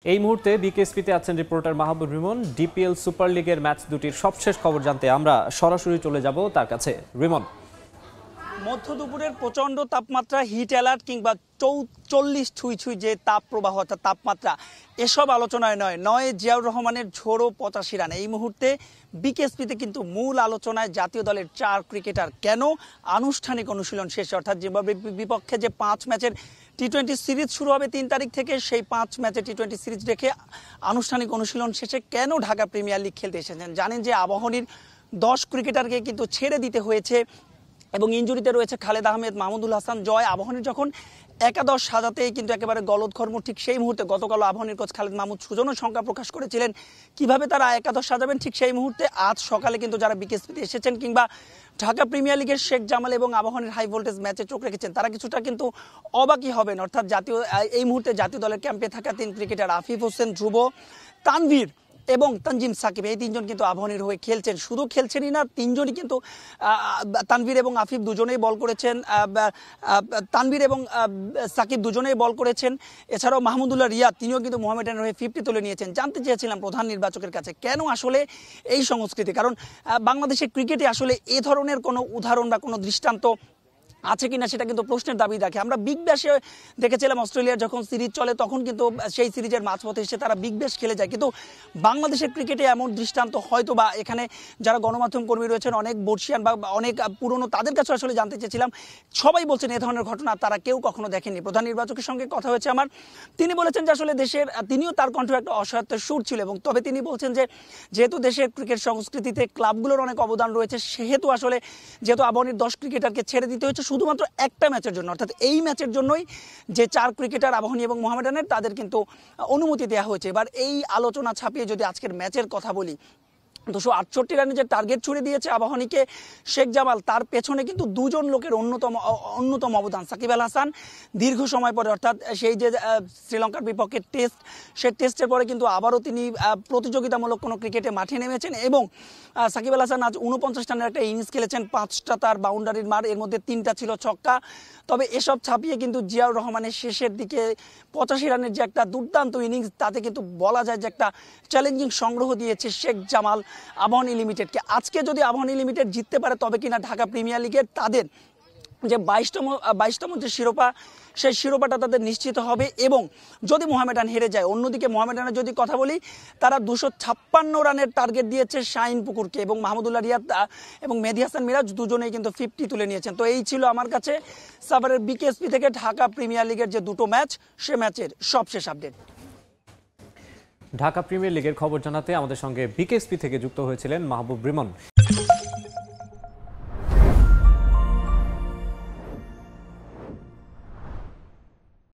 এই মুহূর্তে বিকেএসপিতে আছেন রিপোর্টার মাহবুব রিমন। ডিপিএল সুপার লিগের ম্যাচ দুটির সবশেষ খবর জানতে আমরা সরাসরি চলে যাব তার কাছে। রিমন, মধ্য দুপুরের প্রচন্ড তাপমাত্রা, হিট অ্যালার্ট কিংবা 40 ছুঁই যে তাপ প্রবাহ অর্থাৎ তাপমাত্রা, এসব আলোচনায় নয় জিয়াউর রহমানের ঝোড়ো 85 রান। এই মুহূর্তে বিকেএসপিতে কিন্তু মূল আলোচনায় জাতীয় দলের 4 ক্রিকেটার কেন আনুষ্ঠানিক অনুশীলন শেষে, অর্থাৎ জিম্বাবুয়ের বিপক্ষে যে 5 ম্যাচের টি-20 সিরিজ শুরু হবে 3 তারিখ থেকে, সেই 5 ম্যাচের টি-20 সিরিজ রেখে আনুষ্ঠানিক অনুশীলন শেষে কেন ঢাকা প্রিমিয়ার লিগ খেলতে এসেছেন। জানেন যে আবাহনীর 10 ক্রিকেটারকে কিন্তু ছেড়ে দিতে হয়েছে এবং ইনজুরিতে রয়েছে খালেদ আহমেদ, মাহমুদুল হাসান জয়। আবাহনীর যখন একাদশ সাজাতেই কিন্তু একেবারে গলদঘর্ম, ঠিক সেই মুহূর্তে গতকাল আবাহনীর কোচ খালেদ মাহমুদ সুজনও শঙ্কা প্রকাশ করেছিলেন কিভাবে তারা একাদশ সাজাবেন। ঠিক সেই মুহূর্তে আজ সকালে কিন্তু যারা বিকেএসপিতে এসেছেন কিংবা ঢাকা প্রিমিয়ার লিগের শেখ জামাল এবং আবাহনীর হাই ভোল্টেজ ম্যাচে চোখ রেখেছেন, তারা কিছুটা কিন্তু অবাকই হবেন। অর্থাৎ এই মুহূর্তে জাতীয় দলের ক্যাম্পে থাকা 3 ক্রিকেটার আফিফ হোসেন, ধ্রুব, তানভীর এবং তানজিম সাকিব, এই 3জন কিন্তু আবাহনীর হয়ে খেলছেন। শুধু খেলছেনই না, 3জনই কিন্তু তানভীর এবং আফিফ দুজনেই বল করেছেন, তানভীর এবং সাকিব দুজনেই বল করেছেন। এছাড়াও মাহমুদুল্লাহ রিয়াদ, তিনিও কিন্তু মোহামেডানের হয়ে 50 তুলে নিয়েছেন। জানতে চেয়েছিলাম প্রধান নির্বাচকের কাছে কেন আসলে এই সংস্কৃতি, কারণ বাংলাদেশের ক্রিকেটে আসলে এ ধরনের কোনো উদাহরণ বা কোনো দৃষ্টান্ত আছে কিনা সেটা কিন্তু প্রশ্নের দাবি রাখে। আমরা বিগ ব্যাশে দেখেছিলাম অস্ট্রেলিয়ার যখন সিরিজ চলে তখন কিন্তু সেই সিরিজের মাঝপথে এসে তারা বিগ ব্যাশ খেলে যায়, কিন্তু বাংলাদেশের ক্রিকেটে এমন দৃষ্টান্ত হয়তো বা এখানে যারা গণমাধ্যম কর্মী রয়েছেন, অনেক বর্ষিয়ান বা অনেক পুরনো, তাদের কাছে আসলে জানতে চেয়েছিলাম। সবাই বলছেন এ ধরনের ঘটনা তারা কেউ কখনো দেখেননি। প্রধান নির্বাচকের সঙ্গে কথা হয়েছে আমার, তিনি বলেছেন যে আসলে দেশের, তিনিও তার কণ্ঠে একটা অসহায়ত্বের সুর ছিল, এবং তবে তিনি বলছেন যে যেহেতু দেশের ক্রিকেট সংস্কৃতিতে ক্লাবগুলোর অনেক অবদান রয়েছে, সেহেতু আসলে যেহেতু আবাহনীর 10 ক্রিকেটারকে ছেড়ে দিতে হয়েছে শুধুমাত্র একটা ম্যাচের জন্য, অর্থাৎ এই ম্যাচের জন্যই যে 4 ক্রিকেটার আবাহনী এবং মোহামেডানের, তাদের কিন্তু অনুমতি দেওয়া হয়েছে। এবার এই আলোচনা ছাপিয়ে যদি আজকের ম্যাচের কথা বলি, 268 রানে যে টার্গেট ছুড়ে দিয়েছে আবাহনীকে শেখ জামাল, তার পেছনে কিন্তু 2 জন লোকের অন্যতম অবদান। সাকিব আল হাসান দীর্ঘ সময় পরে, অর্থাৎ সেই যে শ্রীলঙ্কার বিপক্ষে টেস্ট, সেই টেস্টের পরে কিন্তু আবারও তিনি প্রতিযোগিতামূলক কোনো ক্রিকেটে মাঠে নেমেছেন, এবং সাকিব আল হাসান আজ 49 রানের একটা ইনিংস খেলেছেন, 5টা তার বাউন্ডারির মার, এর মধ্যে 3টা ছিল ছক্কা। তবে এসব ছাপিয়ে কিন্তু জিয়াউর রহমানের শেষের দিকে 85 রানের যে একটা দুর্দান্ত ইনিংস, তাতে কিন্তু বলা যায় যে একটা চ্যালেঞ্জিং সংগ্রহ দিয়েছে শেখ জামাল আবাহনী লিমিটেডকে। আজকে যদি আবাহনী লিমিটেড জিততে পারে তবে কিনা ঢাকা প্রিমিয়ার লিগের তাদের যে 22তম যে শিরোপা, সেই শিরোপাটা তাদের নিশ্চিত হবে। এবং যদি মোহামেডান হেরে যায়, অন্যদিকে মোহামেডানের যদি কথা বলি, তারা 256 রানের টার্গেট দিয়েছে শাহিন পুকুরকে, এবং মাহমুদুল্লাহ রিয়াদ এবং মেহেদী হাসান মিরাজ দুজনেই কিন্তু 50 তুলে নিয়েছেন। তো এই ছিল আমার কাছে সাভারের বিকেএসপি থেকে ঢাকা প্রিমিয়ার লিগের যে 2টো ম্যাচ, সে ম্যাচের সবশেষ আপডেট। ঢাকা প্রিমিয়ার লিগের খবর জানাতে আমাদের সঙ্গে বিকেএসপি থেকে যুক্ত হয়েছিলেন মাহবুব রিমন।